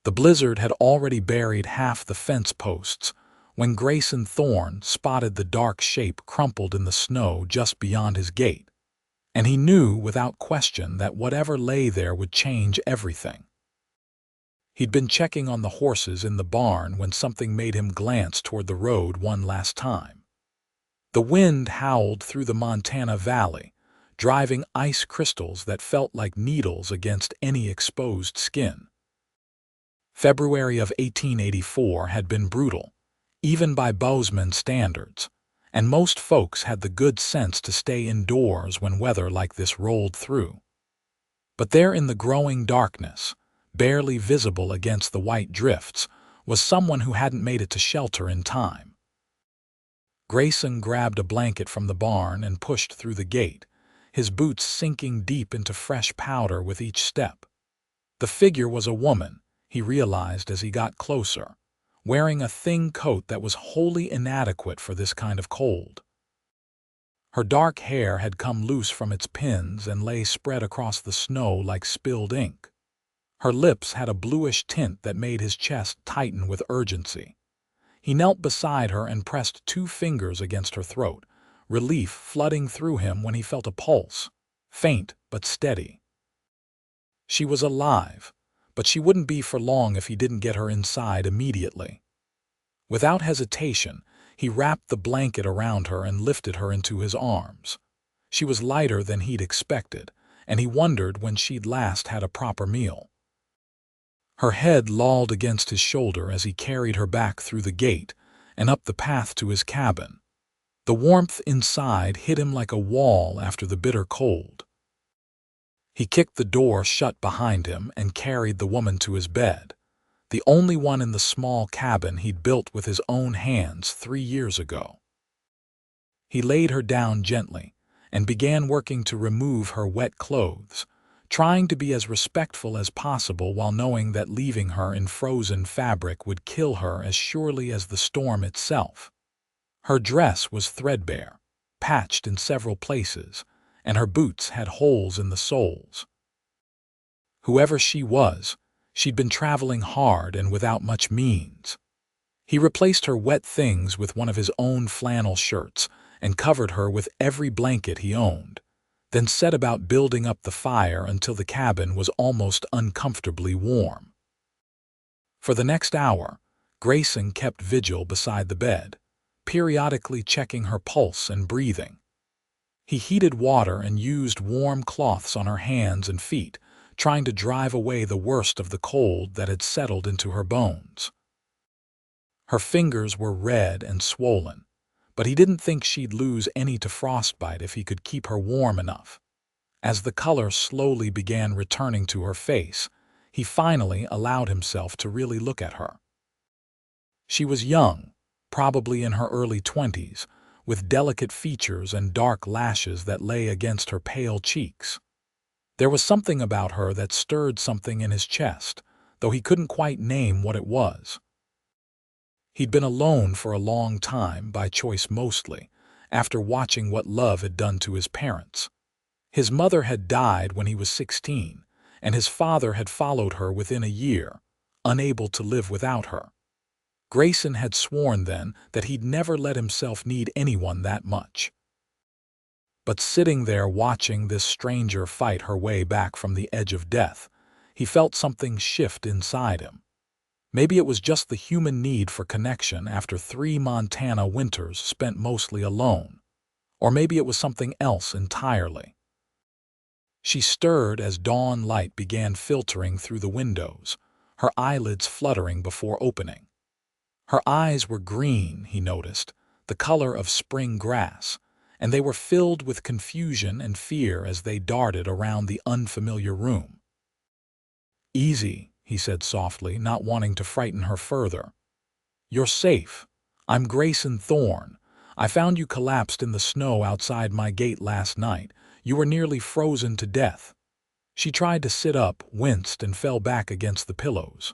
The blizzard had already buried half the fence posts when Grayson Thorne spotted the dark shape crumpled in the snow just beyond his gate, and he knew without question that whatever lay there would change everything. He'd been checking on the horses in the barn when something made him glance toward the road one last time. The wind howled through the Montana Valley, driving ice crystals that felt like needles against any exposed skin. February of 1884 had been brutal, even by Bozeman standards, and most folks had the good sense to stay indoors when weather like this rolled through. But there in the growing darkness, barely visible against the white drifts, was someone who hadn't made it to shelter in time. Grayson grabbed a blanket from the barn and pushed through the gate, his boots sinking deep into fresh powder with each step. The figure was a woman, he realized as he got closer, wearing a thin coat that was wholly inadequate for this kind of cold. Her dark hair had come loose from its pins and lay spread across the snow like spilled ink. Her lips had a bluish tint that made his chest tighten with urgency. He knelt beside her and pressed 2 fingers against her throat, relief flooding through him when he felt a pulse, faint but steady. She was alive, but she wouldn't be for long if he didn't get her inside immediately. Without hesitation, he wrapped the blanket around her and lifted her into his arms. She was lighter than he'd expected, and he wondered when she'd last had a proper meal. Her head lolled against his shoulder as he carried her back through the gate and up the path to his cabin. The warmth inside hit him like a wall after the bitter cold. He kicked the door shut behind him and carried the woman to his bed, the only one in the small cabin he'd built with his own hands 3 years ago. He laid her down gently and began working to remove her wet clothes, trying to be as respectful as possible while knowing that leaving her in frozen fabric would kill her as surely as the storm itself. Her dress was threadbare, patched in several places, and her boots had holes in the soles. Whoever she was, she'd been traveling hard and without much means. He replaced her wet things with one of his own flannel shirts and covered her with every blanket he owned, then set about building up the fire until the cabin was almost uncomfortably warm. For the next hour, Grayson kept vigil beside the bed, periodically checking her pulse and breathing. He heated water and used warm cloths on her hands and feet, trying to drive away the worst of the cold that had settled into her bones. Her fingers were red and swollen, but he didn't think she'd lose any to frostbite if he could keep her warm enough. As the color slowly began returning to her face, he finally allowed himself to really look at her. She was young, probably in her early 20s, with delicate features and dark lashes that lay against her pale cheeks. There was something about her that stirred something in his chest, though he couldn't quite name what it was. He'd been alone for a long time, by choice mostly, after watching what love had done to his parents. His mother had died when he was 16, and his father had followed her within a year, unable to live without her. Grayson had sworn then that he'd never let himself need anyone that much. But sitting there watching this stranger fight her way back from the edge of death, he felt something shift inside him. Maybe it was just the human need for connection after 3 Montana winters spent mostly alone, or maybe it was something else entirely. She stirred as dawn light began filtering through the windows, her eyelids fluttering before opening. Her eyes were green, he noticed, the color of spring grass, and they were filled with confusion and fear as they darted around the unfamiliar room. "Easy," he said softly, not wanting to frighten her further. "You're safe. I'm Grayson Thorne. I found you collapsed in the snow outside my gate last night. You were nearly frozen to death." She tried to sit up, winced, and fell back against the pillows.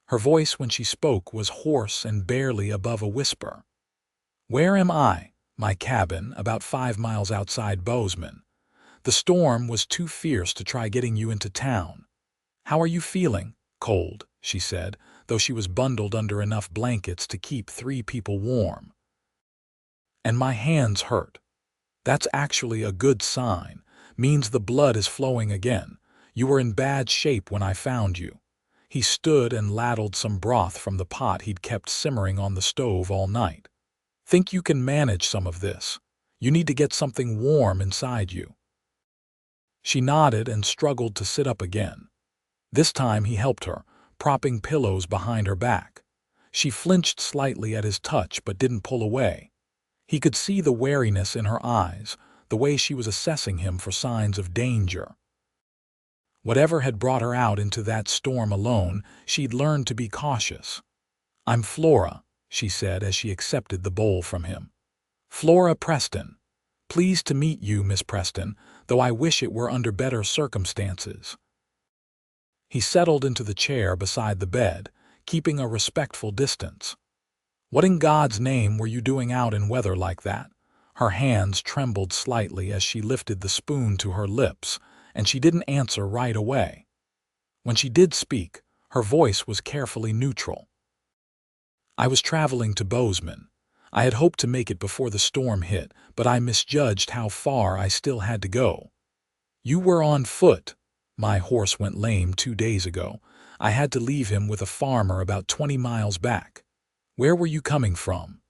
Her voice when she spoke was hoarse and barely above a whisper. "Where am I?" "My cabin, about 5 miles outside Bozeman. The storm was too fierce to try getting you into town. How are you feeling?" cold," she said, though she was bundled under enough blankets to keep 3 people warm. "And my hands hurt." "That's actually a good sign. Means the blood is flowing again. You were in bad shape when I found you." He stood and ladled some broth from the pot he'd kept simmering on the stove all night. "Think you can manage some of this? You need to get something warm inside you." She nodded and struggled to sit up again. This time he helped her, propping pillows behind her back. She flinched slightly at his touch but didn't pull away. He could see the wariness in her eyes, the way she was assessing him for signs of danger. Whatever had brought her out into that storm alone, she'd learned to be cautious. "I'm Flora," she said as she accepted the bowl from him. "Flora Preston. Pleased to meet you, Miss Preston, though I wish it were under better circumstances." He settled into the chair beside the bed, keeping a respectful distance. "What in God's name were you doing out in weather like that?" Her hands trembled slightly as she lifted the spoon to her lips, and she didn't answer right away. When she did speak, her voice was carefully neutral. "I was traveling to Bozeman. I had hoped to make it before the storm hit, but I misjudged how far I still had to go." "You were on foot." "My horse went lame 2 days ago. I had to leave him with a farmer about 20 miles back." "Where were you coming from?"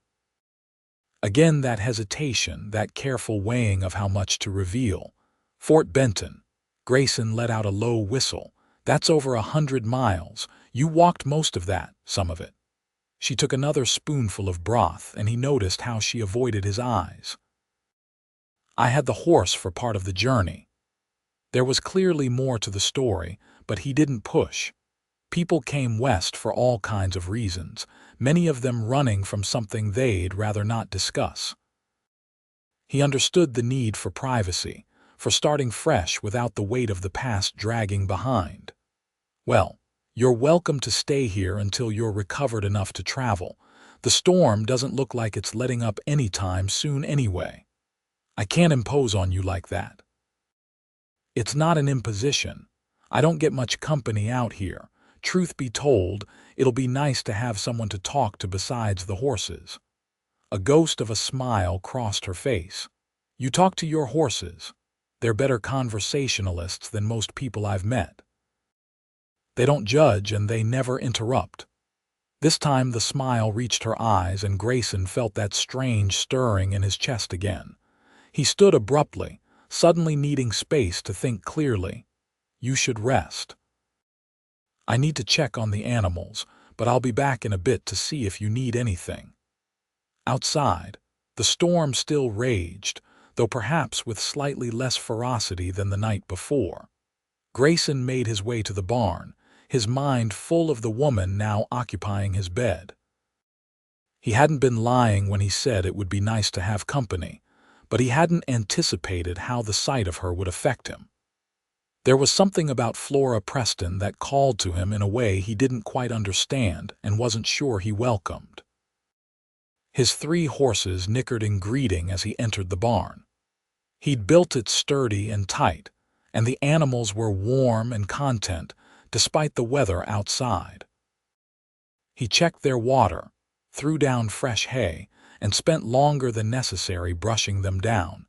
Again that hesitation, that careful weighing of how much to reveal. "Fort Benton." Grayson let out a low whistle. "That's over 100 miles. You walked most of that, some of it." She took another spoonful of broth, and he noticed how she avoided his eyes. "I had the horse for part of the journey." There was clearly more to the story, but he didn't push. People came west for all kinds of reasons, many of them running from something they'd rather not discuss. He understood the need for privacy, for starting fresh without the weight of the past dragging behind. "Well, you're welcome to stay here until you're recovered enough to travel. The storm doesn't look like it's letting up anytime soon anyway. I can't impose on you like that." "It's not an imposition. I don't get much company out here. Truth be told, it'll be nice to have someone to talk to besides the horses." A ghost of a smile crossed her face. "You talk to your horses. They're better conversationalists than most people I've met. They don't judge and they never interrupt." This time the smile reached her eyes and Grayson felt that strange stirring in his chest again. He stood abruptly, suddenly needing space to think clearly. "You should rest. I need to check on the animals, but I'll be back in a bit to see if you need anything." Outside, the storm still raged, though perhaps with slightly less ferocity than the night before. Grayson made his way to the barn, his mind full of the woman now occupying his bed. He hadn't been lying when he said it would be nice to have company, but he hadn't anticipated how the sight of her would affect him. There was something about Flora Preston that called to him in a way he didn't quite understand and wasn't sure he welcomed. His 3 horses nickered in greeting as he entered the barn. He'd built it sturdy and tight, and the animals were warm and content despite the weather outside. He checked their water, threw down fresh hay, and spent longer than necessary brushing them down,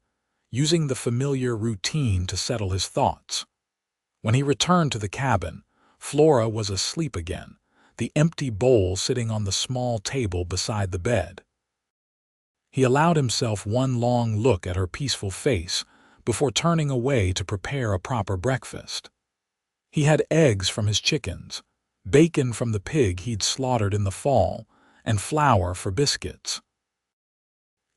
using the familiar routine to settle his thoughts. When he returned to the cabin, Flora was asleep again, the empty bowl sitting on the small table beside the bed. He allowed himself one long look at her peaceful face before turning away to prepare a proper breakfast. He had eggs from his chickens, bacon from the pig he'd slaughtered in the fall, and flour for biscuits.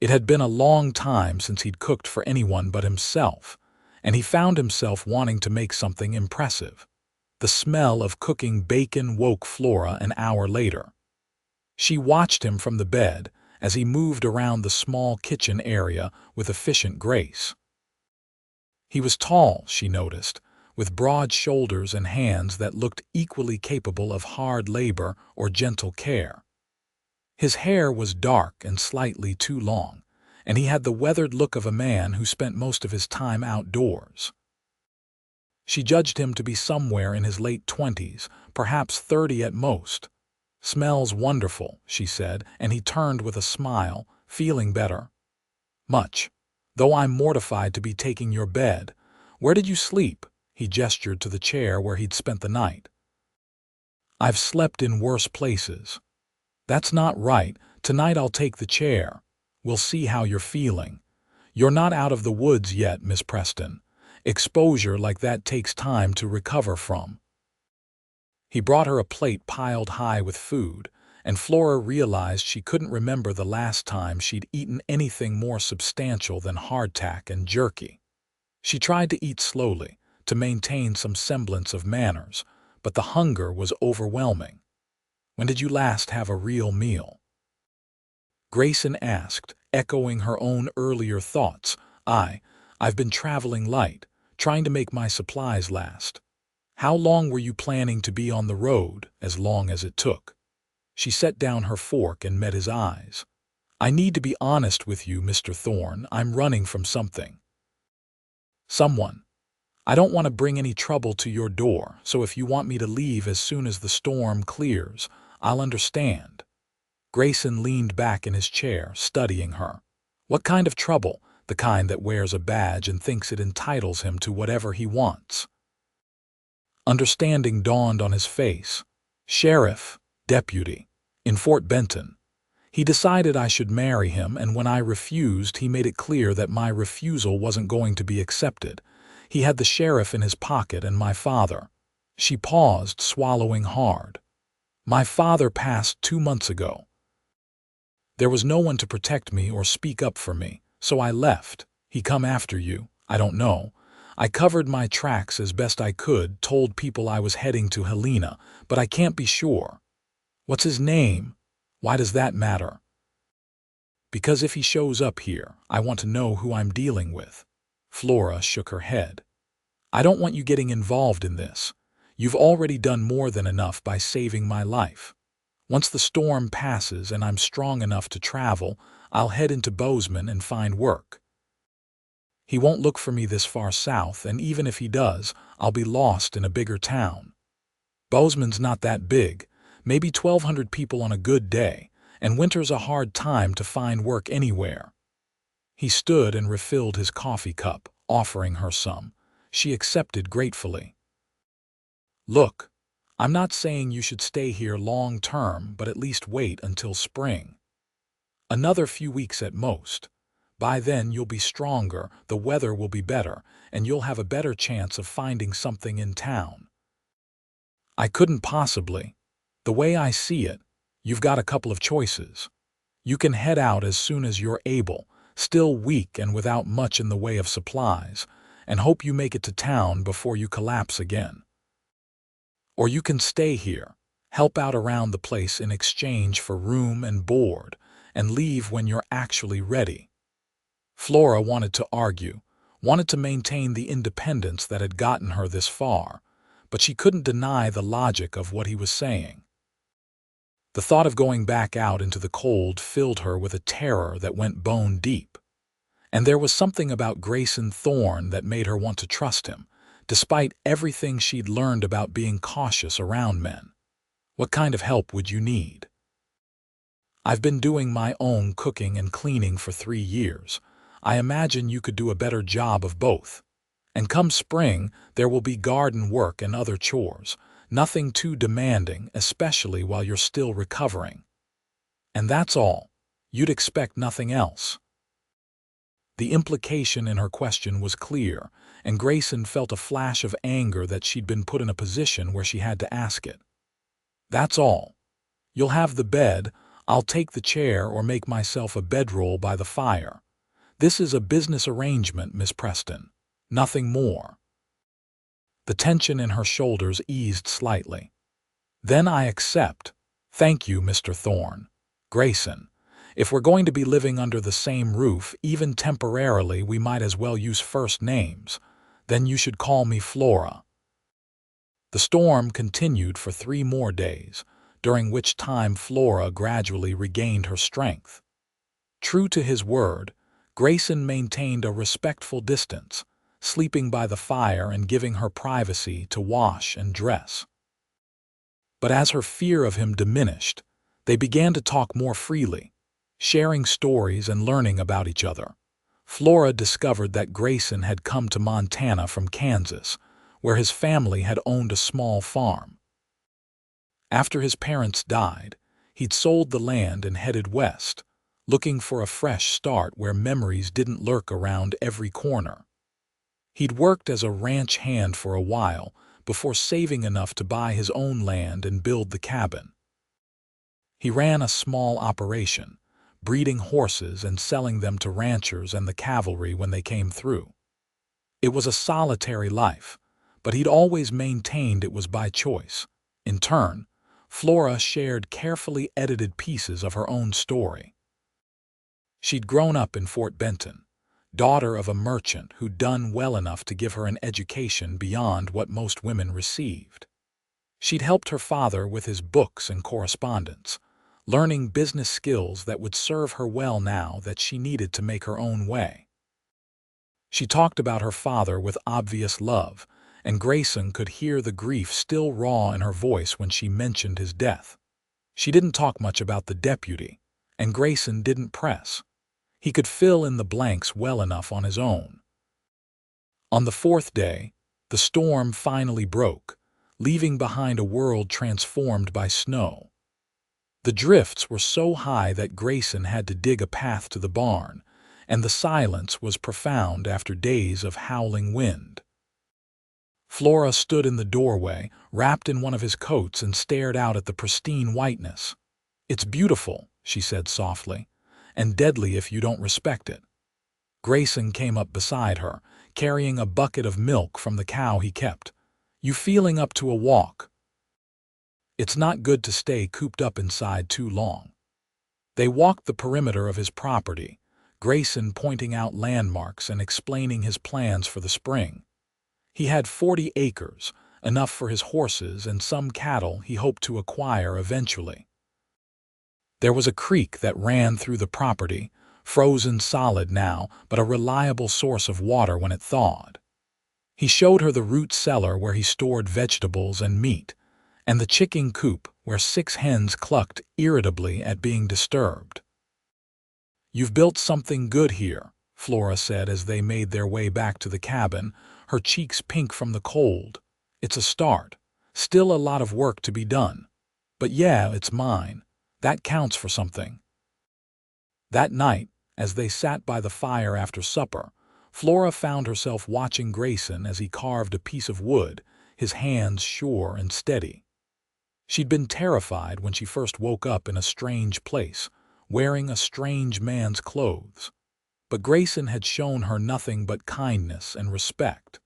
It had been a long time since he'd cooked for anyone but himself, and he found himself wanting to make something impressive. The smell of cooking bacon woke Flora an hour later. She watched him from the bed as he moved around the small kitchen area with efficient grace. He was tall, she noticed, with broad shoulders and hands that looked equally capable of hard labor or gentle care. His hair was dark and slightly too long, and he had the weathered look of a man who spent most of his time outdoors. She judged him to be somewhere in his late 20s, perhaps 30 at most. "Smells wonderful," she said, and he turned with a smile, "Feeling better?" "Much. Though I'm mortified to be taking your bed. Where did you sleep?" He gestured to the chair where he'd spent the night. "I've slept in worse places." "That's not right. Tonight I'll take the chair. We'll see how you're feeling. You're not out of the woods yet, Miss Preston. Exposure like that takes time to recover from." He brought her a plate piled high with food, and Flora realized she couldn't remember the last time she'd eaten anything more substantial than hardtack and jerky. She tried to eat slowly, to maintain some semblance of manners, but the hunger was overwhelming. "When did you last have a real meal?" Grayson asked, echoing her own earlier thoughts. I've been traveling light, trying to make my supplies last." "How long were you planning to be on the road?" "As long as it took." She set down her fork and met his eyes. "I need to be honest with you, Mr. Thorne. I'm running from something." "Someone. I don't want to bring any trouble to your door, so if you want me to leave as soon as the storm clears, I'll understand." Grayson leaned back in his chair, studying her. "What kind of trouble?" "The kind that wears a badge and thinks it entitles him to whatever he wants." Understanding dawned on his face. "Sheriff, deputy, in Fort Benton. He decided I should marry him, and when I refused, he made it clear that my refusal wasn't going to be accepted. He had the sheriff in his pocket and my father." She paused, swallowing hard. "My father passed 2 months ago. There was no one to protect me or speak up for me, so I left. He come after you? I don't know. I covered my tracks as best I could, told people I was heading to Helena, but I can't be sure." "What's his name?" "Why does that matter?" "Because if he shows up here, I want to know who I'm dealing with." Flora shook her head. "I don't want you getting involved in this. You've already done more than enough by saving my life. Once the storm passes and I'm strong enough to travel, I'll head into Bozeman and find work. He won't look for me this far south, and even if he does, I'll be lost in a bigger town. Bozeman's not that big, maybe 1,200 people on a good day, and winter's a hard time to find work anywhere." He stood and refilled his coffee cup, offering her some. She accepted gratefully. "Look, I'm not saying you should stay here long term, but at least wait until spring. Another few weeks at most. By then you'll be stronger, the weather will be better, and you'll have a better chance of finding something in town." "I couldn't possibly. The way I see it, you've got a couple of choices. You can head out as soon as you're able, still weak and without much in the way of supplies, and hope you make it to town before you collapse again. Or you can stay here, help out around the place in exchange for room and board, and leave when you're actually ready." Flora wanted to argue, wanted to maintain the independence that had gotten her this far, but she couldn't deny the logic of what he was saying. The thought of going back out into the cold filled her with a terror that went bone deep. And there was something about Grayson Thorne that made her want to trust him, despite everything she'd learned about being cautious around men. "What kind of help would you need?" "I've been doing my own cooking and cleaning for 3 years. I imagine you could do a better job of both. And come spring, there will be garden work and other chores. Nothing too demanding, especially while you're still recovering. And that's all. You'd expect nothing else." The implication in her question was clear, and Grayson felt a flash of anger that she'd been put in a position where she had to ask it. "That's all. You'll have the bed, I'll take the chair or make myself a bedroll by the fire. This is a business arrangement, Miss Preston. Nothing more." The tension in her shoulders eased slightly. "Then I accept. Thank you, Mr. Thorne. Grayson, if we're going to be living under the same roof, even temporarily, we might as well use first names. Then you should call me Flora." The storm continued for 3 more days, during which time Flora gradually regained her strength. True to his word, Grayson maintained a respectful distance, sleeping by the fire and giving her privacy to wash and dress. But as her fear of him diminished, they began to talk more freely, sharing stories and learning about each other. Flora discovered that Grayson had come to Montana from Kansas, where his family had owned a small farm. After his parents died, he'd sold the land and headed west, looking for a fresh start where memories didn't lurk around every corner. He'd worked as a ranch hand for a while before saving enough to buy his own land and build the cabin. He ran a small operation, breeding horses and selling them to ranchers and the cavalry when they came through. It was a solitary life, but he'd always maintained it was by choice. In turn, Flora shared carefully edited pieces of her own story. She'd grown up in Fort Benton, daughter of a merchant who'd done well enough to give her an education beyond what most women received. She'd helped her father with his books and correspondence, learning business skills that would serve her well now that she needed to make her own way. She talked about her father with obvious love, and Grayson could hear the grief still raw in her voice when she mentioned his death. She didn't talk much about the deputy, and Grayson didn't press. He could fill in the blanks well enough on his own. On the fourth day, the storm finally broke, leaving behind a world transformed by snow. The drifts were so high that Grayson had to dig a path to the barn, and the silence was profound after days of howling wind. Flora stood in the doorway, wrapped in one of his coats, and stared out at the pristine whiteness. "It's beautiful," she said softly, "and deadly if you don't respect it." Grayson came up beside her, carrying a bucket of milk from the cow he kept. "You feeling up to a walk?" It's not good to stay cooped up inside too long. They walked the perimeter of his property, Grayson pointing out landmarks and explaining his plans for the spring. He had 40 acres, enough for his horses and some cattle he hoped to acquire eventually. There was a creek that ran through the property, frozen solid now, but a reliable source of water when it thawed. He showed her the root cellar where he stored vegetables and meat, and the chicken coop where 6 hens clucked irritably at being disturbed. "You've built something good here," Flora said as they made their way back to the cabin, her cheeks pink from the cold. "It's a start. Still a lot of work to be done. But yeah, it's mine. That counts for something." That night, as they sat by the fire after supper, Flora found herself watching Grayson as he carved a piece of wood, his hands sure and steady. She'd been terrified when she first woke up in a strange place, wearing a strange man's clothes. But Grayson had shown her nothing but kindness and respect.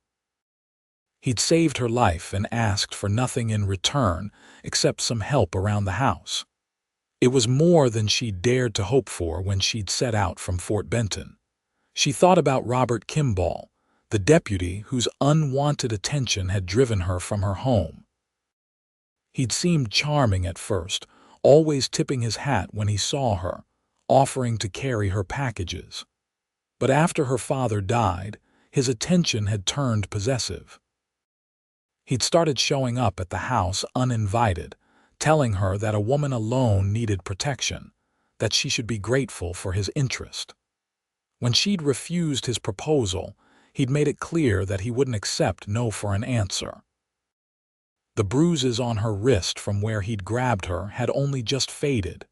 He'd saved her life and asked for nothing in return except some help around the house. It was more than she'd dared to hope for when she'd set out from Fort Benton. She thought about Robert Kimball, the deputy whose unwanted attention had driven her from her home. He'd seemed charming at first, always tipping his hat when he saw her, offering to carry her packages. But after her father died, his attention had turned possessive. He'd started showing up at the house uninvited, telling her that a woman alone needed protection, that she should be grateful for his interest. When she'd refused his proposal, he'd made it clear that he wouldn't accept no for an answer. The bruises on her wrist from where he'd grabbed her had only just faded.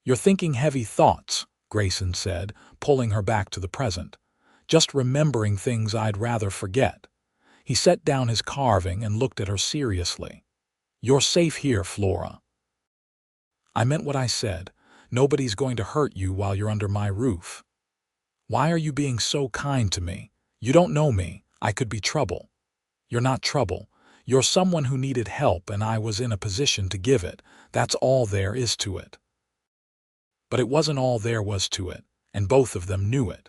"You're thinking heavy thoughts," Grayson said, pulling her back to the present. "Just remembering things I'd rather forget." He set down his carving and looked at her seriously. "You're safe here, Flora." "I meant what I said. Nobody's going to hurt you while you're under my roof." "Why are you being so kind to me? You don't know me. I could be trouble." "You're not trouble. You're someone who needed help and I was in a position to give it. That's all there is to it." But it wasn't all there was to it, and both of them knew it.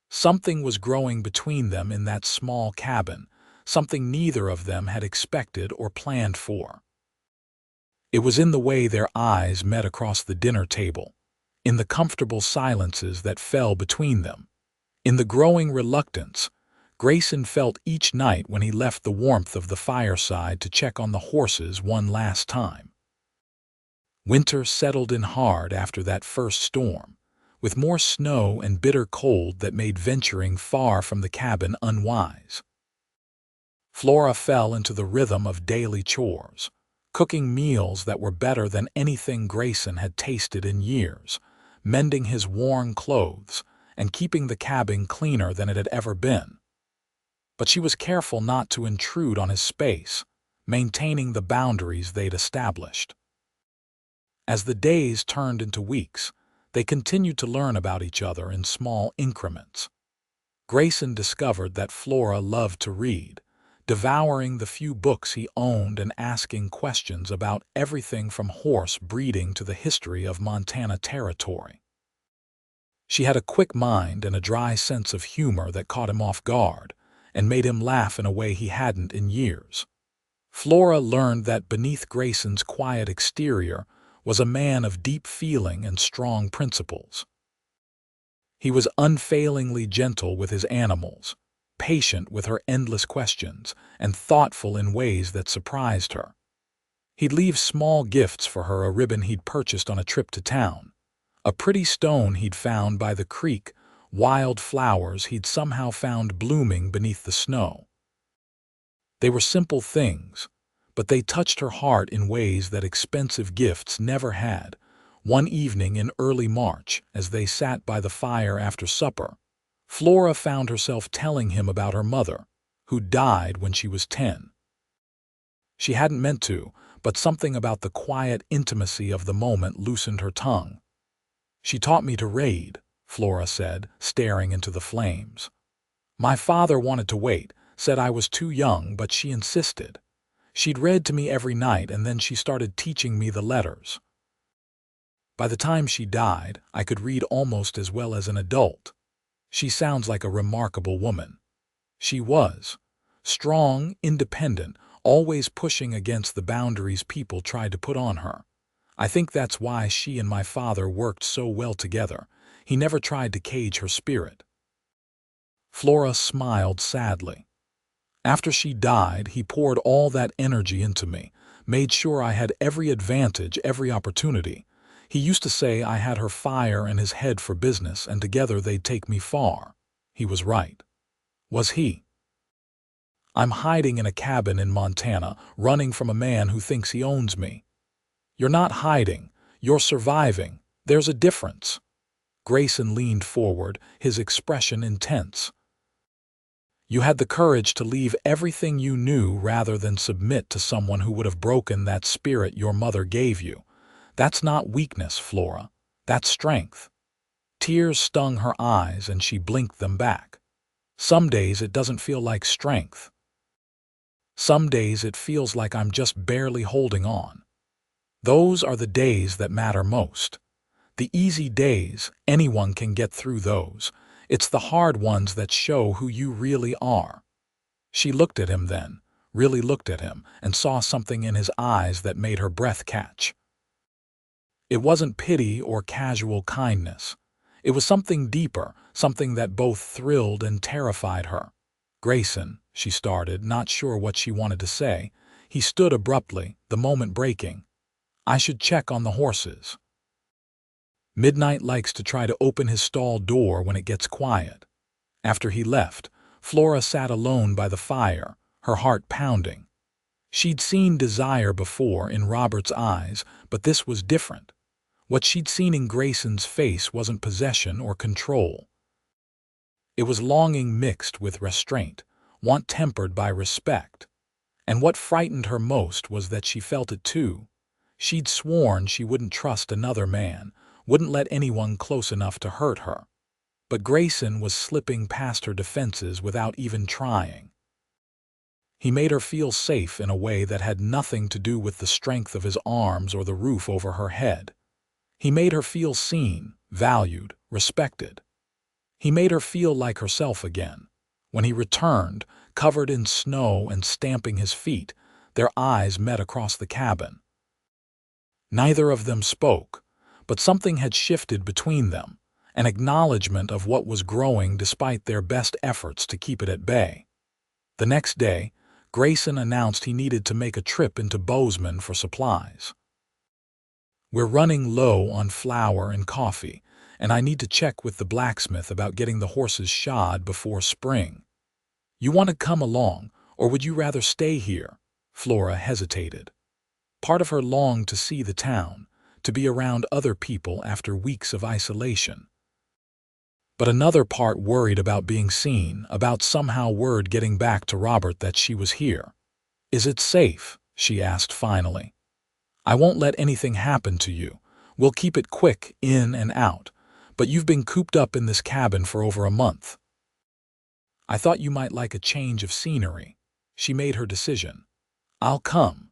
Something was growing between them in that small cabin, something neither of them had expected or planned for. It was in the way their eyes met across the dinner table, in the comfortable silences that fell between them, in the growing reluctance Grayson felt each night when he left the warmth of the fireside to check on the horses one last time. Winter settled in hard after that first storm, with more snow and bitter cold that made venturing far from the cabin unwise. Flora fell into the rhythm of daily chores, cooking meals that were better than anything Grayson had tasted in years, mending his worn clothes, and keeping the cabin cleaner than it had ever been. But she was careful not to intrude on his space, maintaining the boundaries they'd established. As the days turned into weeks, they continued to learn about each other in small increments. Grayson discovered that Flora loved to read, devouring the few books he owned and asking questions about everything from horse breeding to the history of Montana Territory. She had a quick mind and a dry sense of humor that caught him off guard and made him laugh in a way he hadn't in years. Flora learned that beneath Grayson's quiet exterior was a man of deep feeling and strong principles. He was unfailingly gentle with his animals, patient with her endless questions, and thoughtful in ways that surprised her. He'd leave small gifts for her: a ribbon he'd purchased on a trip to town, a pretty stone he'd found by the creek, wild flowers he'd somehow found blooming beneath the snow. They were simple things, but they touched her heart in ways that expensive gifts never had. One evening in early March, as they sat by the fire after supper, Flora found herself telling him about her mother, who died when she was 10. She hadn't meant to, but something about the quiet intimacy of the moment loosened her tongue. "She taught me to read," Flora said, staring into the flames. "My father wanted to wait, said I was too young, but she insisted. She'd read to me every night, and then she started teaching me the letters. By the time she died, I could read almost as well as an adult. She sounds like a remarkable woman." She was. Strong, independent, always pushing against the boundaries people tried to put on her. "I think that's why she and my father worked so well together. He never tried to cage her spirit." Flora smiled sadly. "After she died, he poured all that energy into me, made sure I had every advantage, every opportunity. He used to say I had her fire and his head for business, and together they'd take me far." He was right. Was he? "I'm hiding in a cabin in Montana, running from a man who thinks he owns me." "You're not hiding. You're surviving. There's a difference." Grayson leaned forward, his expression intense. "You had the courage to leave everything you knew rather than submit to someone who would have broken that spirit your mother gave you. That's not weakness, Flora. That's strength." Tears stung her eyes and she blinked them back. "Some days it doesn't feel like strength. Some days it feels like I'm just barely holding on. Those are the days that matter most. The easy days, anyone can get through those. It's the hard ones that show who you really are." She looked at him then, really looked at him, and saw something in his eyes that made her breath catch. It wasn't pity or casual kindness. It was something deeper, something that both thrilled and terrified her. "Grayson," she started, not sure what she wanted to say. He stood abruptly, the moment breaking. "I should check on the horses." Midnight likes to try to open his stall door when it gets quiet. After he left, Flora sat alone by the fire, her heart pounding. She'd seen desire before in Robert's eyes, but this was different. What she'd seen in Grayson's face wasn't possession or control. It was longing mixed with restraint, want tempered by respect. And what frightened her most was that she felt it too. She'd sworn she wouldn't trust another man, wouldn't let anyone close enough to hurt her. But Grayson was slipping past her defenses without even trying. He made her feel safe in a way that had nothing to do with the strength of his arms or the roof over her head. He made her feel seen, valued, respected. He made her feel like herself again. When he returned, covered in snow and stamping his feet, their eyes met across the cabin. Neither of them spoke, but something had shifted between them, an acknowledgement of what was growing despite their best efforts to keep it at bay. The next day, Grayson announced he needed to make a trip into Bozeman for supplies. "We're running low on flour and coffee, and I need to check with the blacksmith about getting the horses shod before spring. You want to come along, or would you rather stay here?" Flora hesitated. Part of her longed to see the town, to be around other people after weeks of isolation. But another part worried about being seen, about somehow word getting back to Robert that she was here. "Is it safe?" she asked finally. "I won't let anything happen to you. We'll keep it quick, in and out. But you've been cooped up in this cabin for over a month. I thought you might like a change of scenery." She made her decision. "I'll come."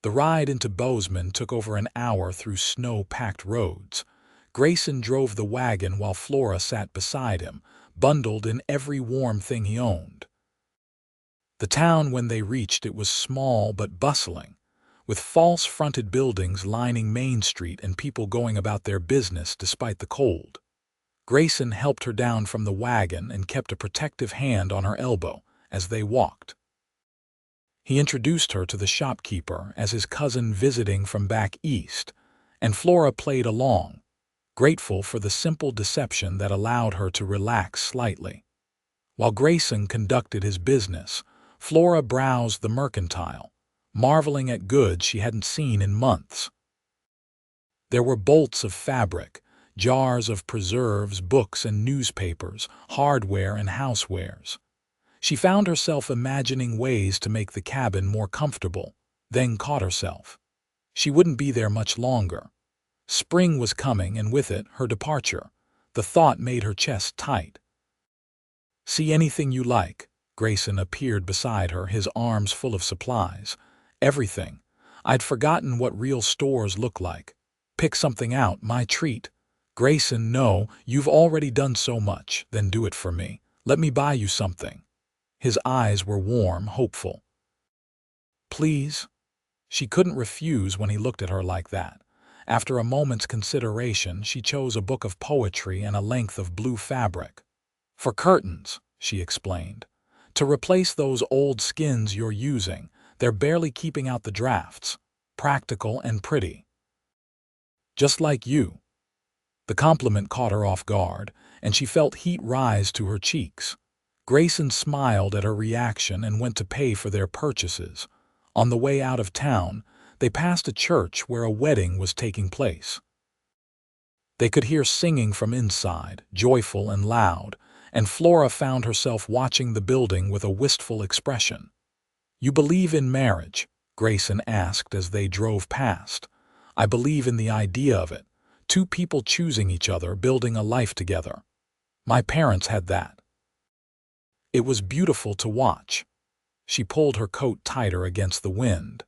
The ride into Bozeman took over an hour through snow-packed roads. Grayson drove the wagon while Flora sat beside him, bundled in every warm thing he owned. The town, when they reached it, was small but bustling, with false-fronted buildings lining Main Street and people going about their business despite the cold. Grayson helped her down from the wagon and kept a protective hand on her elbow as they walked. He introduced her to the shopkeeper as his cousin visiting from back east, and Flora played along, grateful for the simple deception that allowed her to relax slightly. While Grayson conducted his business, Flora browsed the mercantile, marveling at goods she hadn't seen in months. There were bolts of fabric, jars of preserves, books and newspapers, hardware and housewares. She found herself imagining ways to make the cabin more comfortable, then caught herself. She wouldn't be there much longer. Spring was coming, and with it, her departure. The thought made her chest tight. "See anything you like?" Grayson appeared beside her, his arms full of supplies. "Everything. I'd forgotten what real stores look like. Pick something out, my treat." "Grayson, no, you've already done so much. Then do it for me. Let me buy you something." His eyes were warm, hopeful. "Please?" She couldn't refuse when he looked at her like that. After a moment's consideration, she chose a book of poetry and a length of blue fabric. "For curtains," she explained. "To replace those old skins you're using. They're barely keeping out the drafts. Practical and pretty. Just like you." The compliment caught her off guard, and she felt heat rise to her cheeks. Grayson smiled at her reaction and went to pay for their purchases. On the way out of town, they passed a church where a wedding was taking place. They could hear singing from inside, joyful and loud, and Flora found herself watching the building with a wistful expression. "You believe in marriage?" Grayson asked as they drove past. "I believe in the idea of it. Two people choosing each other, building a life together. My parents had that. It was beautiful to watch." She pulled her coat tighter against the wind.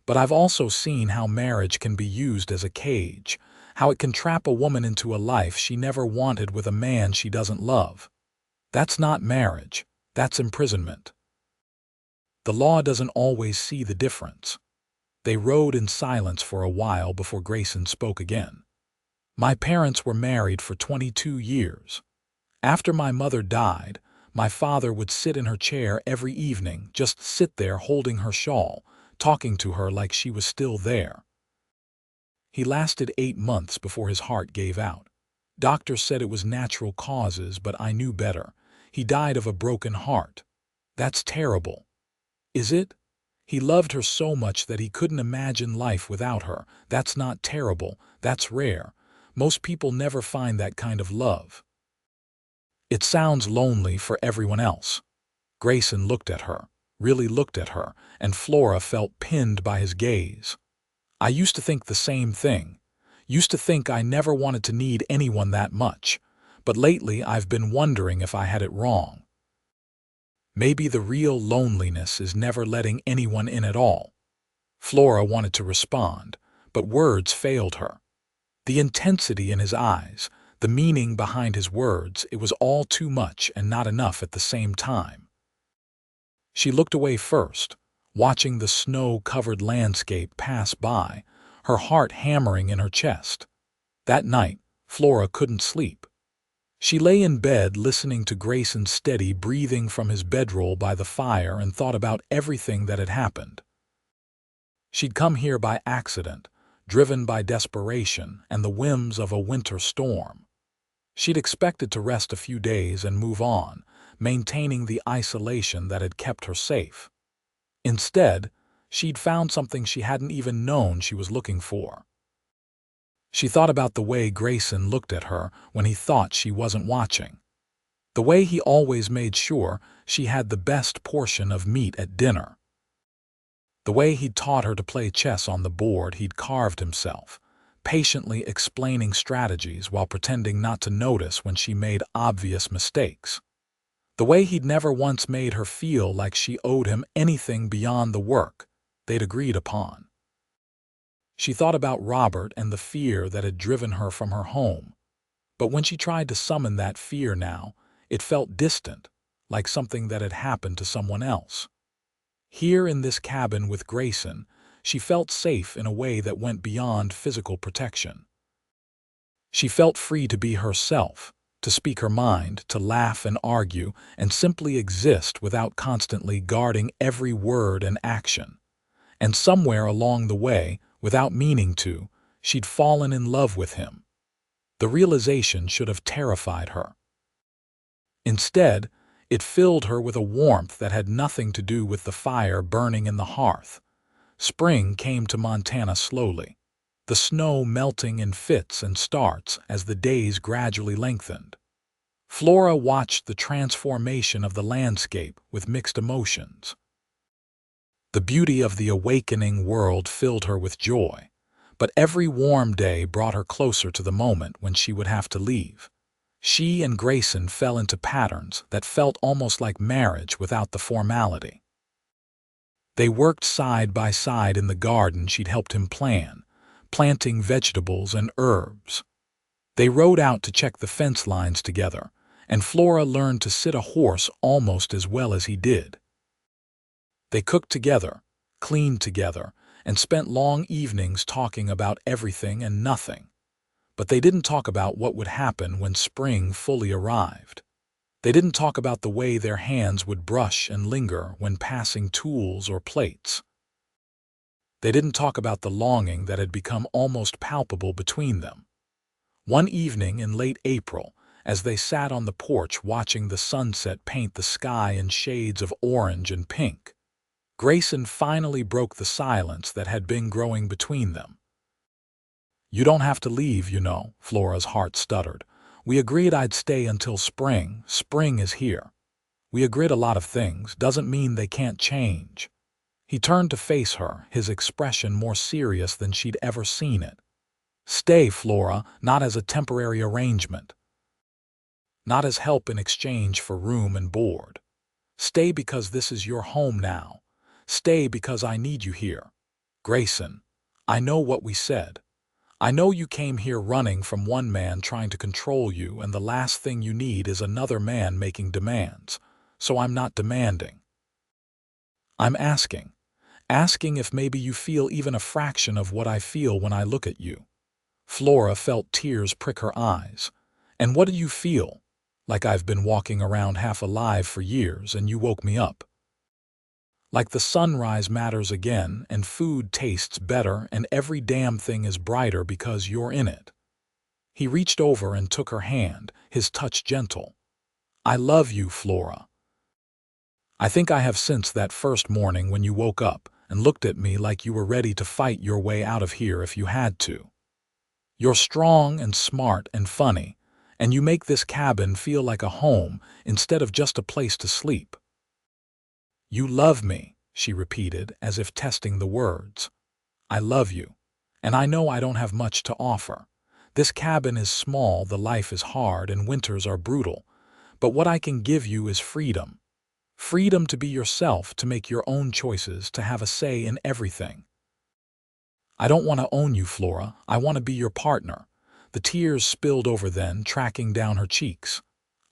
"But I've also seen how marriage can be used as a cage, how it can trap a woman into a life she never wanted with a man she doesn't love. That's not marriage, that's imprisonment. The law doesn't always see the difference." They rode in silence for a while before Grayson spoke again. "My parents were married for 22 years. After my mother died, my father would sit in her chair every evening, just sit there holding her shawl, talking to her like she was still there. He lasted 8 months before his heart gave out. Doctors said it was natural causes, but I knew better. He died of a broken heart. That's terrible." "Is it? He loved her so much that he couldn't imagine life without her. That's not terrible, that's rare. Most people never find that kind of love." "It sounds lonely for everyone else." Grayson looked at her, really looked at her, and Flora felt pinned by his gaze. "I used to think the same thing. Used to think I never wanted to need anyone that much. But lately I've been wondering if I had it wrong. Maybe the real loneliness is never letting anyone in at all." Flora wanted to respond, but words failed her. The intensity in his eyes, the meaning behind his words, it was all too much and not enough at the same time. She looked away first, watching the snow-covered landscape pass by, her heart hammering in her chest. That night, Flora couldn't sleep. She lay in bed listening to Grayson's steady breathing from his bedroll by the fire and thought about everything that had happened. She'd come here by accident, driven by desperation and the whims of a winter storm. She'd expected to rest a few days and move on, maintaining the isolation that had kept her safe. Instead, she'd found something she hadn't even known she was looking for. She thought about the way Grayson looked at her when he thought she wasn't watching. The way he always made sure she had the best portion of meat at dinner. The way he'd taught her to play chess on the board he'd carved himself, patiently explaining strategies while pretending not to notice when she made obvious mistakes. The way he'd never once made her feel like she owed him anything beyond the work they'd agreed upon. She thought about Robert and the fear that had driven her from her home. But when she tried to summon that fear now, it felt distant, like something that had happened to someone else. Here in this cabin with Grayson, she felt safe in a way that went beyond physical protection. She felt free to be herself, to speak her mind, to laugh and argue, and simply exist without constantly guarding every word and action. And somewhere along the way, without meaning to, she'd fallen in love with him. The realization should have terrified her. Instead, it filled her with a warmth that had nothing to do with the fire burning in the hearth. Spring came to Montana slowly, the snow melting in fits and starts as the days gradually lengthened. Flora watched the transformation of the landscape with mixed emotions. The beauty of the awakening world filled her with joy, but every warm day brought her closer to the moment when she would have to leave. She and Grayson fell into patterns that felt almost like marriage without the formality. They worked side by side in the garden she'd helped him plan, planting vegetables and herbs. They rode out to check the fence lines together, and Flora learned to sit a horse almost as well as he did. They cooked together, cleaned together, and spent long evenings talking about everything and nothing. But they didn't talk about what would happen when spring fully arrived. They didn't talk about the way their hands would brush and linger when passing tools or plates. They didn't talk about the longing that had become almost palpable between them. One evening in late April, as they sat on the porch watching the sunset paint the sky in shades of orange and pink, Grayson finally broke the silence that had been growing between them. "You don't have to leave, you know," Flora's heart stuttered. "We agreed I'd stay until spring. Spring is here. We agreed a lot of things. Doesn't mean they can't change." He turned to face her, his expression more serious than she'd ever seen it. "Stay, Flora, not as a temporary arrangement. Not as help in exchange for room and board. Stay because this is your home now. Stay because I need you here. Grayson, I know what we said. I know you came here running from one man trying to control you, and the last thing you need is another man making demands. So I'm not demanding. I'm asking if maybe you feel even a fraction of what I feel when I look at you." Flora felt tears prick her eyes. "And what do you feel? Like I've been walking around half alive for years and you woke me up. Like the sunrise matters again and food tastes better and every damn thing is brighter because you're in it." He reached over and took her hand, his touch gentle. "I love you, Flora. I think I have since that first morning when you woke up and looked at me like you were ready to fight your way out of here if you had to. You're strong and smart and funny, and you make this cabin feel like a home instead of just a place to sleep." "You love me," she repeated, as if testing the words. "I love you, and I know I don't have much to offer. This cabin is small, the life is hard, and winters are brutal. But what I can give you is freedom. Freedom to be yourself, to make your own choices, to have a say in everything. I don't want to own you, Flora. I want to be your partner." The tears spilled over then, tracking down her cheeks.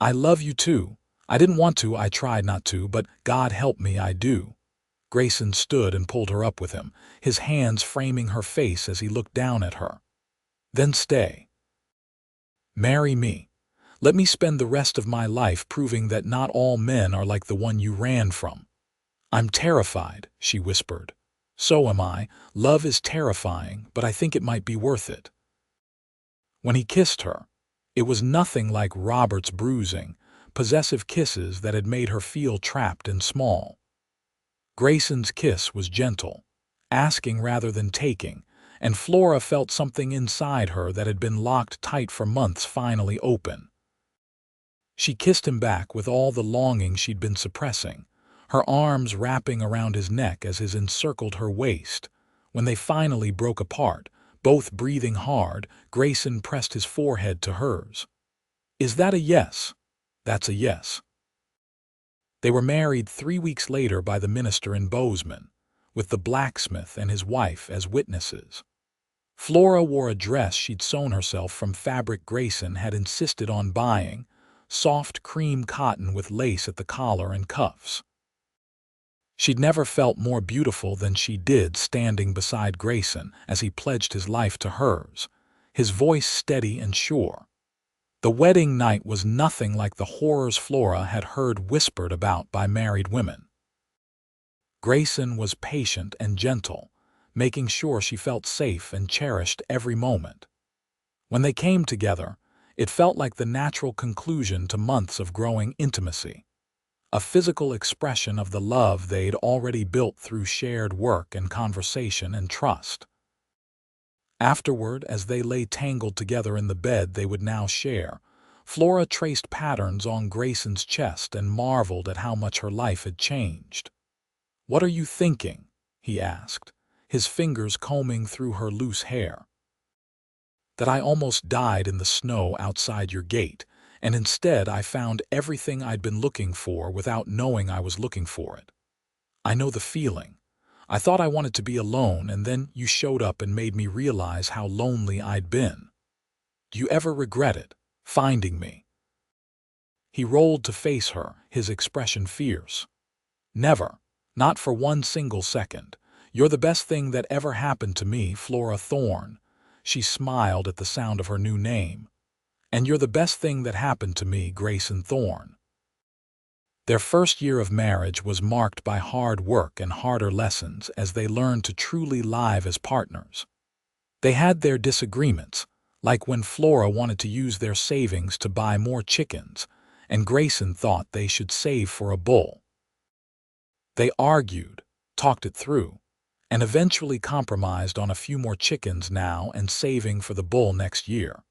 "I love you too. I didn't want to, I tried not to, but God help me, I do." Grayson stood and pulled her up with him, his hands framing her face as he looked down at her. "Then stay. Marry me. Let me spend the rest of my life proving that not all men are like the one you ran from." "I'm terrified," she whispered. "So am I. Love is terrifying, but I think it might be worth it." When he kissed her, it was nothing like Robert's bruising, possessive kisses that had made her feel trapped and small. Grayson's kiss was gentle, asking rather than taking, and Flora felt something inside her that had been locked tight for months finally open. She kissed him back with all the longing she'd been suppressing, her arms wrapping around his neck as his encircled her waist. When they finally broke apart, both breathing hard, Grayson pressed his forehead to hers. "Is that a yes?" "That's a yes." They were married 3 weeks later by the minister in Bozeman, with the blacksmith and his wife as witnesses. Flora wore a dress she'd sewn herself from fabric Grayson had insisted on buying, soft cream cotton with lace at the collar and cuffs. She'd never felt more beautiful than she did standing beside Grayson as he pledged his life to hers, his voice steady and sure. The wedding night was nothing like the horrors Flora had heard whispered about by married women. Grayson was patient and gentle, making sure she felt safe and cherished every moment. When they came together, it felt like the natural conclusion to months of growing intimacy, a physical expression of the love they'd already built through shared work and conversation and trust. Afterward, as they lay tangled together in the bed they would now share, Flora traced patterns on Grayson's chest and marveled at how much her life had changed. "What are you thinking?" he asked, his fingers combing through her loose hair. "That I almost died in the snow outside your gate, and instead I found everything I'd been looking for without knowing I was looking for it. I know the feeling. I thought I wanted to be alone, and then you showed up and made me realize how lonely I'd been. Do you ever regret it, finding me?" He rolled to face her, his expression fierce. "Never. Not for one single second. You're the best thing that ever happened to me, Flora Thorne." She smiled at the sound of her new name. "And you're the best thing that happened to me, Grayson Thorne." Their first year of marriage was marked by hard work and harder lessons as they learned to truly live as partners. They had their disagreements, like when Flora wanted to use their savings to buy more chickens, and Grayson thought they should save for a bull. They argued, talked it through, and eventually compromised on a few more chickens now and saving for the bull next year.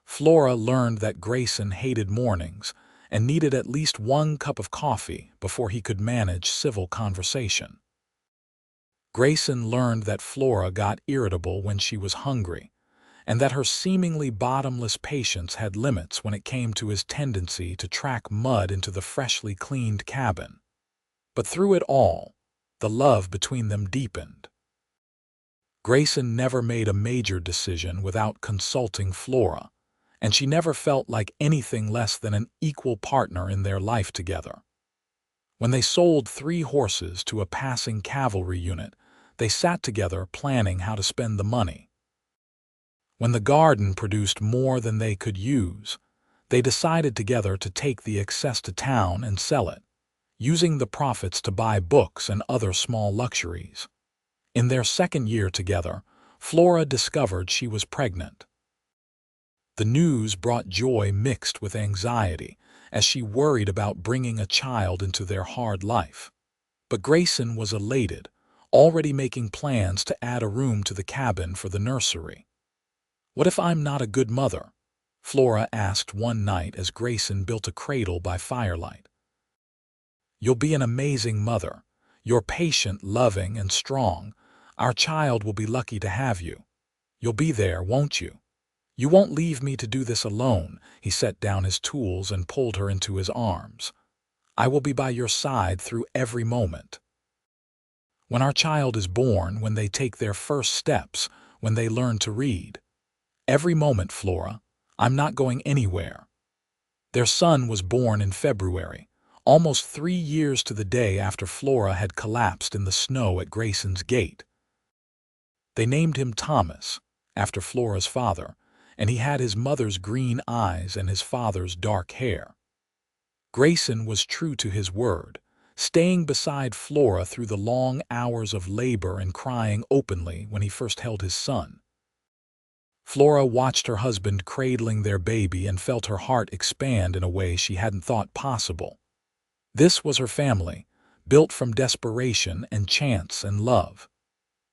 Flora learned that Grayson hated mornings and needed at least 1 cup of coffee before he could manage civil conversation. Grayson learned that Flora got irritable when she was hungry, and that her seemingly bottomless patience had limits when it came to his tendency to track mud into the freshly cleaned cabin. But through it all, the love between them deepened. Grayson never made a major decision without consulting Flora, and she never felt like anything less than an equal partner in their life together. When they sold 3 horses to a passing cavalry unit, they sat together planning how to spend the money. When the garden produced more than they could use, they decided together to take the excess to town and sell it, using the profits to buy books and other small luxuries. In their second year together, Flora discovered she was pregnant. The news brought joy mixed with anxiety as she worried about bringing a child into their hard life. But Grayson was elated, already making plans to add a room to the cabin for the nursery. "What if I'm not a good mother?" Flora asked one night as Grayson built a cradle by firelight. "You'll be an amazing mother. You're patient, loving, and strong. Our child will be lucky to have you. You'll be there, won't you? You won't leave me to do this alone." He set down his tools and pulled her into his arms. "I will be by your side through every moment. When our child is born, when they take their first steps, when they learn to read. Every moment, Flora. I'm not going anywhere." Their son was born in February, almost 3 years to the day after Flora had collapsed in the snow at Grayson's gate. They named him Thomas, after Flora's father, and he had his mother's green eyes and his father's dark hair. Grayson was true to his word, staying beside Flora through the long hours of labor and crying openly when he first held his son. Flora watched her husband cradling their baby and felt her heart expand in a way she hadn't thought possible. This was her family, built from desperation and chance and love.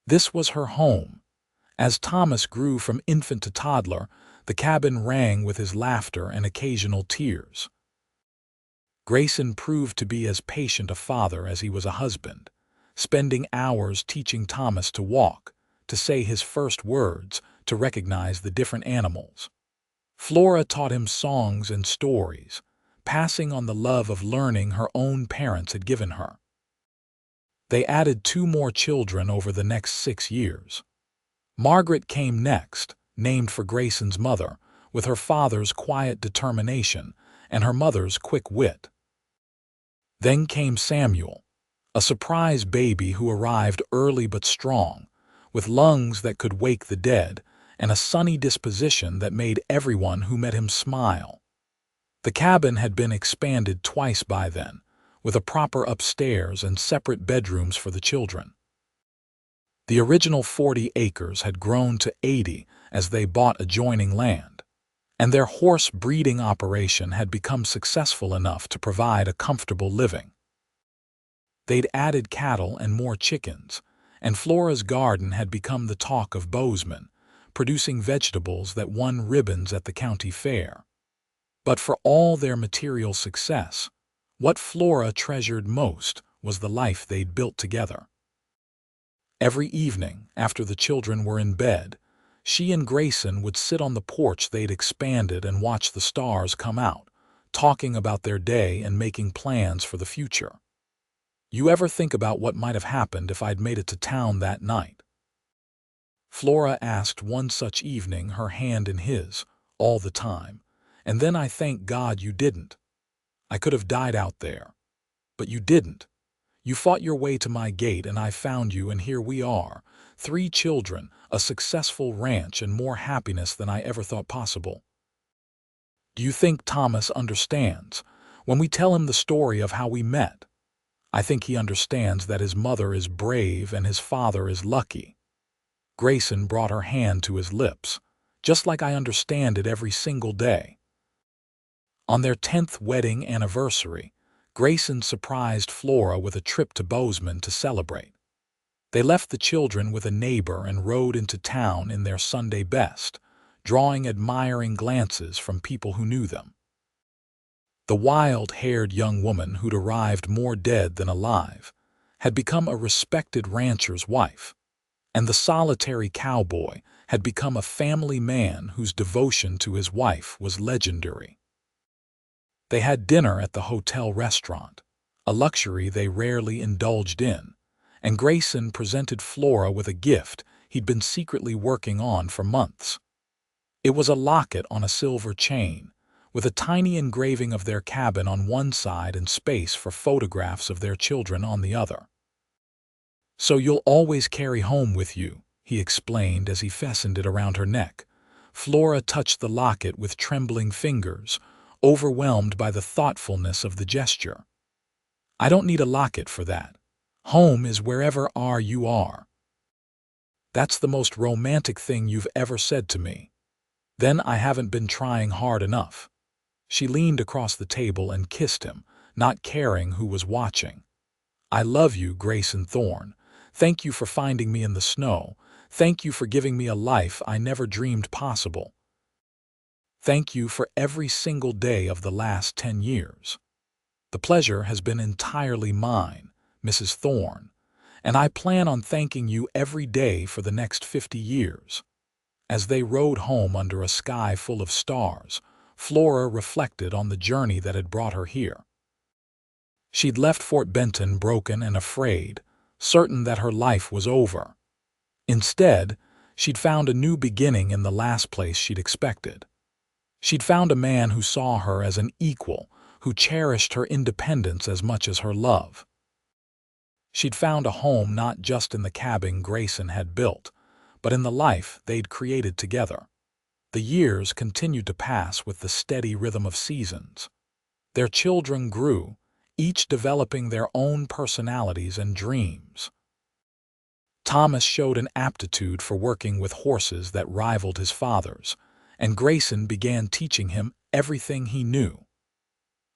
This was her home. As Thomas grew from infant to toddler, the cabin rang with his laughter and occasional tears. Grayson proved to be as patient a father as he was a husband, spending hours teaching Thomas to walk, to say his first words, to recognize the different animals. Flora taught him songs and stories, passing on the love of learning her own parents had given her. They added 2 more children over the next 6 years. Margaret came next, named for Grayson's mother, with her father's quiet determination and her mother's quick wit. Then came Samuel, a surprise baby who arrived early but strong, with lungs that could wake the dead and a sunny disposition that made everyone who met him smile. The cabin had been expanded twice by then, with a proper upstairs and separate bedrooms for the children. The original 40 acres had grown to 80 as they bought adjoining land, and their horse breeding operation had become successful enough to provide a comfortable living. They'd added cattle and more chickens, and Flora's garden had become the talk of Bozeman, producing vegetables that won ribbons at the county fair. But for all their material success, what Flora treasured most was the life they'd built together. Every evening, after the children were in bed, she and Grayson would sit on the porch they'd expanded and watch the stars come out, talking about their day and making plans for the future. "You ever think about what might have happened if I'd made it to town that night?" Flora asked one such evening, her hand in his, all the time. "And then I thank God you didn't. I could have died out there. But you didn't. You fought your way to my gate and I found you, and here we are, 3 children, a successful ranch, and more happiness than I ever thought possible." Do you think Thomas understands when we tell him the story of how we met? I think he understands that his mother is brave and his father is lucky. Grayson brought her hand to his lips, just like I understand it every single day. On their 10th wedding anniversary, Grayson surprised Flora with a trip to Bozeman to celebrate. They left the children with a neighbor and rode into town in their Sunday best, drawing admiring glances from people who knew them. The wild-haired young woman who'd arrived more dead than alive had become a respected rancher's wife, and the solitary cowboy had become a family man whose devotion to his wife was legendary. They had dinner at the hotel restaurant, a luxury they rarely indulged in, and Grayson presented Flora with a gift he'd been secretly working on for months. It was a locket on a silver chain, with a tiny engraving of their cabin on one side and space for photographs of their children on the other. "So you'll always carry home with you," he explained as he fastened it around her neck. Flora touched the locket with trembling fingers, overwhelmed by the thoughtfulness of the gesture. "I don't need a locket for that. Home is wherever you are." "That's the most romantic thing you've ever said to me." "Then I haven't been trying hard enough." She leaned across the table and kissed him, not caring who was watching. "I love you, Grayson Thorne. Thank you for finding me in the snow. Thank you for giving me a life I never dreamed possible. Thank you for every single day of the last 10 years. The pleasure has been entirely mine, Mrs. Thorne, and I plan on thanking you every day for the next 50 years. As they rode home under a sky full of stars, Flora reflected on the journey that had brought her here. She'd left Fort Benton broken and afraid, certain that her life was over. Instead, she'd found a new beginning in the last place she'd expected. She'd found a man who saw her as an equal, who cherished her independence as much as her love. She'd found a home not just in the cabin Grayson had built, but in the life they'd created together. The years continued to pass with the steady rhythm of seasons. Their children grew, each developing their own personalities and dreams. Thomas showed an aptitude for working with horses that rivaled his father's, and Grayson began teaching him everything he knew.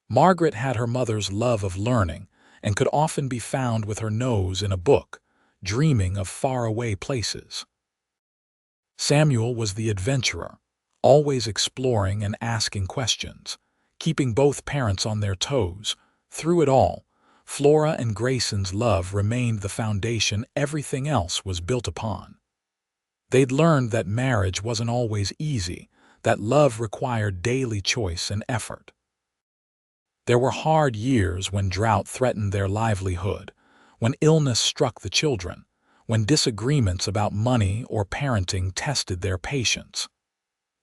Margaret had her mother's love of learning and could often be found with her nose in a book, dreaming of faraway places. Samuel was the adventurer, always exploring and asking questions, keeping both parents on their toes. Through it all, Flora and Grayson's love remained the foundation everything else was built upon. They'd learned that marriage wasn't always easy, that love required daily choice and effort. There were hard years when drought threatened their livelihood, when illness struck the children, when disagreements about money or parenting tested their patience.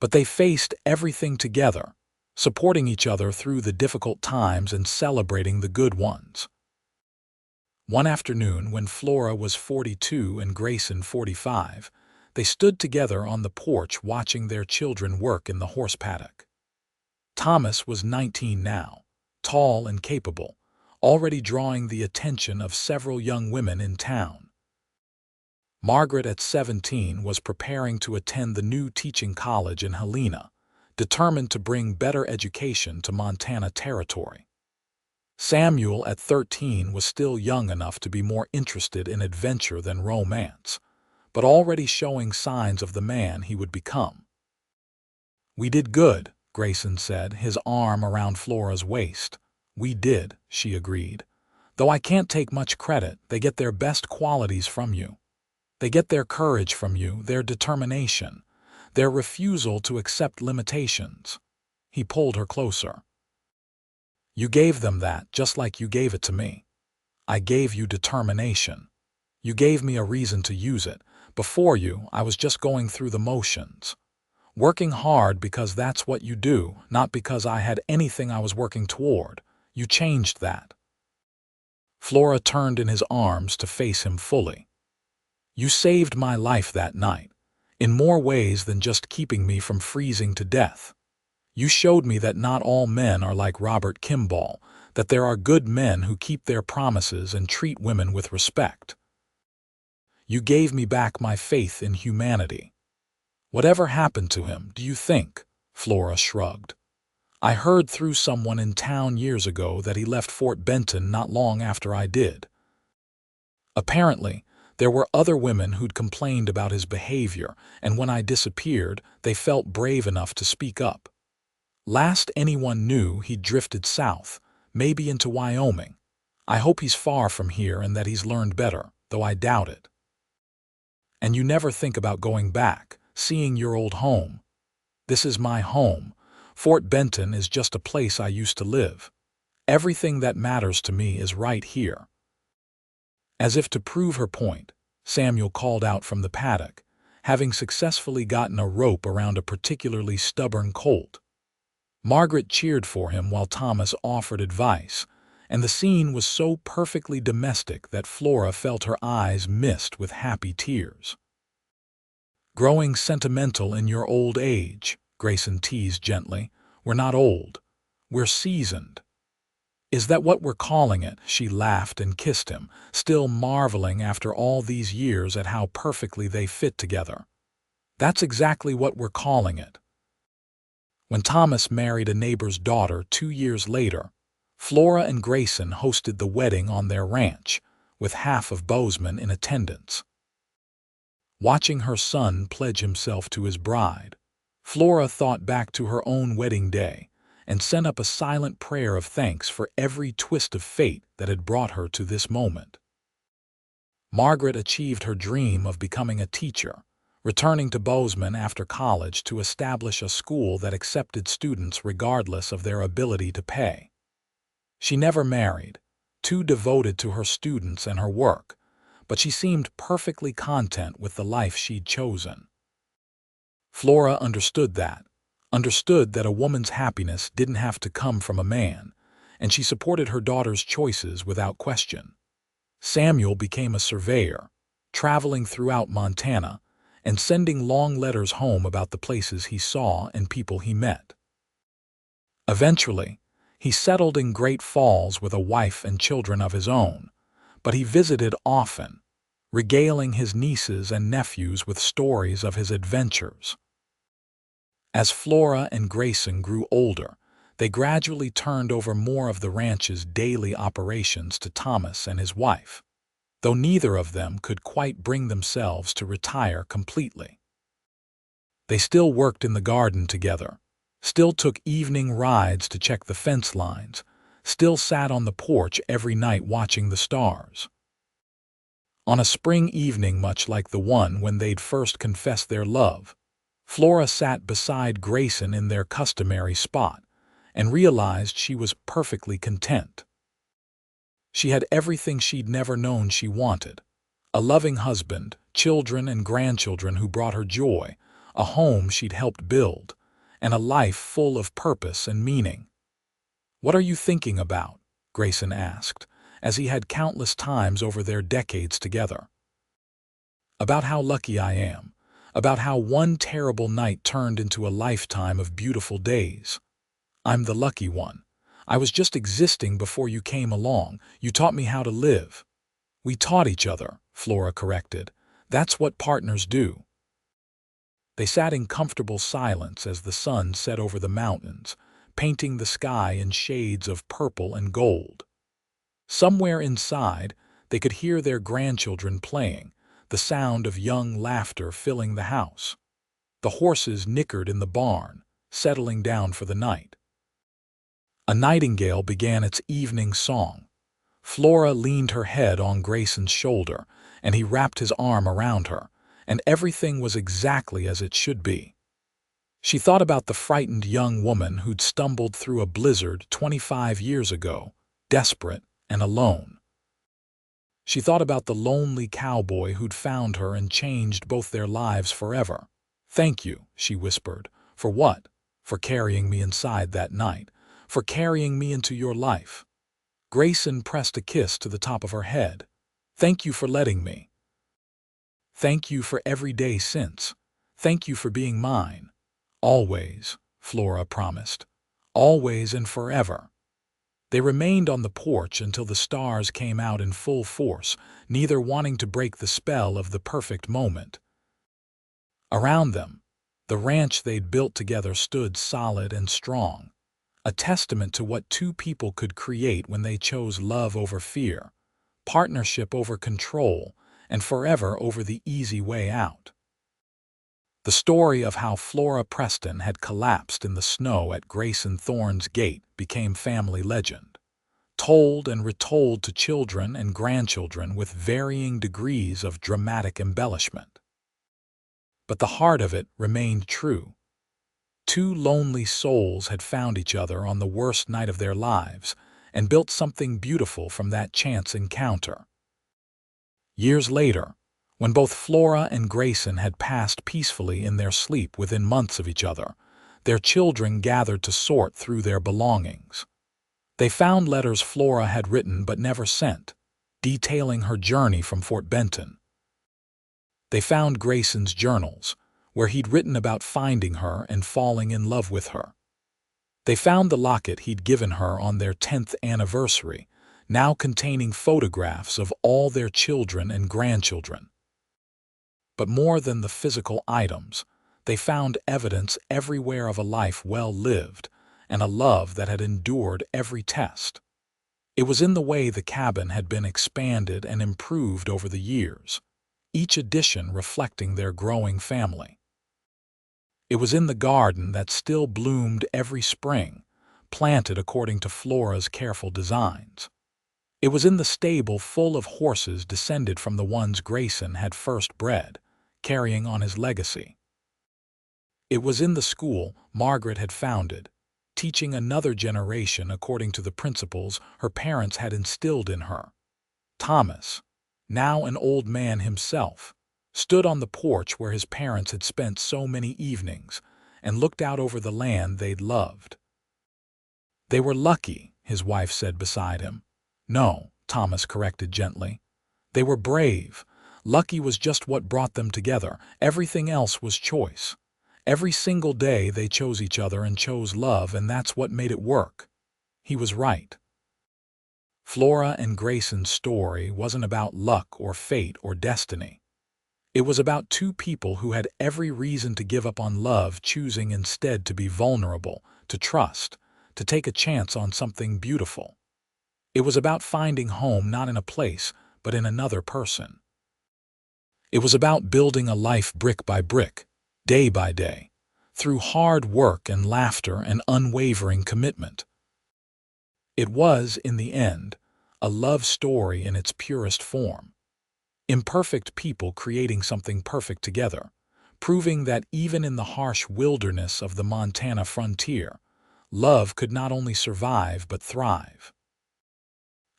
But they faced everything together, supporting each other through the difficult times and celebrating the good ones. One afternoon, when Flora was 42 and Grayson 45, they stood together on the porch watching their children work in the horse paddock. Thomas was 19 now, tall and capable, already drawing the attention of several young women in town. Margaret, at 17, was preparing to attend the new teaching college in Helena, determined to bring better education to Montana Territory. Samuel, at 13, was still young enough to be more interested in adventure than romance, but already showing signs of the man he would become. "We did good," Grayson said, his arm around Flora's waist. "We did," she agreed. "Though I can't take much credit, they get their best qualities from you. They get their courage from you, their determination, their refusal to accept limitations." He pulled her closer. "You gave them that just like you gave it to me. I gave you determination. You gave me a reason to use it. Before you, I was just going through the motions. Working hard because that's what you do, not because I had anything I was working toward. You changed that." Flora turned in his arms to face him fully. "You saved my life that night, in more ways than just keeping me from freezing to death. You showed me that not all men are like Robert Kimball, that there are good men who keep their promises and treat women with respect. You gave me back my faith in humanity." "Whatever happened to him, do you think?" Flora shrugged. "I heard through someone in town years ago that he left Fort Benton not long after I did." Apparently, there were other women who'd complained about his behavior, and when I disappeared, they felt brave enough to speak up. Last anyone knew, he'd drifted south, maybe into Wyoming. I hope he's far from here and that he's learned better, though I doubt it. "And you never think about going back, seeing your old home?" "This is my home. Fort Benton is just a place I used to live. Everything that matters to me is right here." As if to prove her point, Samuel called out from the paddock, having successfully gotten a rope around a particularly stubborn colt. Margaret cheered for him while Thomas offered advice, and the scene was so perfectly domestic that Flora felt her eyes mist with happy tears. "Growing sentimental in your old age," Grayson teased gently. "We're not old. We're seasoned." "Is that what we're calling it?" She laughed and kissed him, still marveling after all these years at how perfectly they fit together. "That's exactly what we're calling it." When Thomas married a neighbor's daughter 2 years later, Flora and Grayson hosted the wedding on their ranch, with half of Bozeman in attendance. Watching her son pledge himself to his bride, Flora thought back to her own wedding day and sent up a silent prayer of thanks for every twist of fate that had brought her to this moment. Margaret achieved her dream of becoming a teacher, returning to Bozeman after college to establish a school that accepted students regardless of their ability to pay. She never married, too devoted to her students and her work, but she seemed perfectly content with the life she'd chosen. Flora understood that a woman's happiness didn't have to come from a man, and she supported her daughter's choices without question. Samuel became a surveyor, traveling throughout Montana, and sending long letters home about the places he saw and people he met. Eventually, he settled in Great Falls with a wife and children of his own, but he visited often, regaling his nieces and nephews with stories of his adventures. As Flora and Grayson grew older, they gradually turned over more of the ranch's daily operations to Thomas and his wife, though neither of them could quite bring themselves to retire completely. They still worked in the garden together, still took evening rides to check the fence lines, still sat on the porch every night watching the stars. On a spring evening much like the one when they'd first confessed their love, Flora sat beside Grayson in their customary spot and realized she was perfectly content. She had everything she'd never known she wanted: a loving husband, children and grandchildren who brought her joy, a home she'd helped build, and a life full of purpose and meaning. "What are you thinking about?" Grayson asked, as he had countless times over their decades together. "About how lucky I am, about how one terrible night turned into a lifetime of beautiful days. I'm the lucky one. I was just existing before you came along. You taught me how to live." "We taught each other," Flora corrected. "That's what partners do." They sat in comfortable silence as the sun set over the mountains, painting the sky in shades of purple and gold. Somewhere inside, they could hear their grandchildren playing, the sound of young laughter filling the house. The horses nickered in the barn, settling down for the night. A nightingale began its evening song. Flora leaned her head on Grayson's shoulder, and he wrapped his arm around her, and everything was exactly as it should be. She thought about the frightened young woman who'd stumbled through a blizzard 25 years ago, desperate and alone. She thought about the lonely cowboy who'd found her and changed both their lives forever. "Thank you," she whispered. "For what?" "For carrying me inside that night, for carrying me into your life." Grayson pressed a kiss to the top of her head. "Thank you for letting me. Thank you for every day since. Thank you for being mine. Always," Flora promised. "Always and forever." They remained on the porch until the stars came out in full force, neither wanting to break the spell of the perfect moment. Around them, the ranch they'd built together stood solid and strong, a testament to what two people could create when they chose love over fear, partnership over control, and forever over the easy way out. The story of how Flora Preston had collapsed in the snow at Grayson Thorne's gate became family legend, told and retold to children and grandchildren with varying degrees of dramatic embellishment. But the heart of it remained true. Two lonely souls had found each other on the worst night of their lives and built something beautiful from that chance encounter. Years later, when both Flora and Grayson had passed peacefully in their sleep within months of each other, their children gathered to sort through their belongings. They found letters Flora had written but never sent, detailing her journey from Fort Benton. They found Grayson's journals, where he'd written about finding her and falling in love with her. They found the locket he'd given her on their 10th anniversary, now containing photographs of all their children and grandchildren. But more than the physical items, they found evidence everywhere of a life well lived and a love that had endured every test. It was in the way the cabin had been expanded and improved over the years, each addition reflecting their growing family. It was in the garden that still bloomed every spring, planted according to Flora's careful designs. It was in the stable full of horses descended from the ones Grayson had first bred, carrying on his legacy. It was in the school Margaret had founded, teaching another generation according to the principles her parents had instilled in her. Thomas, now an old man himself, stood on the porch where his parents had spent so many evenings and looked out over the land they'd loved. "They were lucky," his wife said beside him. "No," Thomas corrected gently. "They were brave, Lucky was just what brought them together. Everything else was choice. Every single day they chose each other and chose love, and that's what made it work. He was right. Flora and Grayson's story wasn't about luck or fate or destiny. It was about two people who had every reason to give up on love, choosing instead to be vulnerable, to trust, to take a chance on something beautiful. It was about finding home not in a place, but in another person. It was about building a life brick by brick, day by day, through hard work and laughter and unwavering commitment. It was, in the end, a love story in its purest form. Imperfect people creating something perfect together, proving that even in the harsh wilderness of the Montana frontier, love could not only survive but thrive.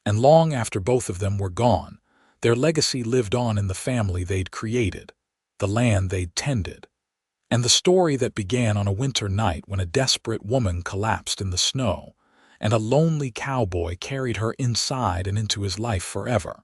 And long after both of them were gone, their legacy lived on in the family they'd created, the land they'd tended, and the story that began on a winter night when a desperate woman collapsed in the snow, and a lonely cowboy carried her inside and into his life forever.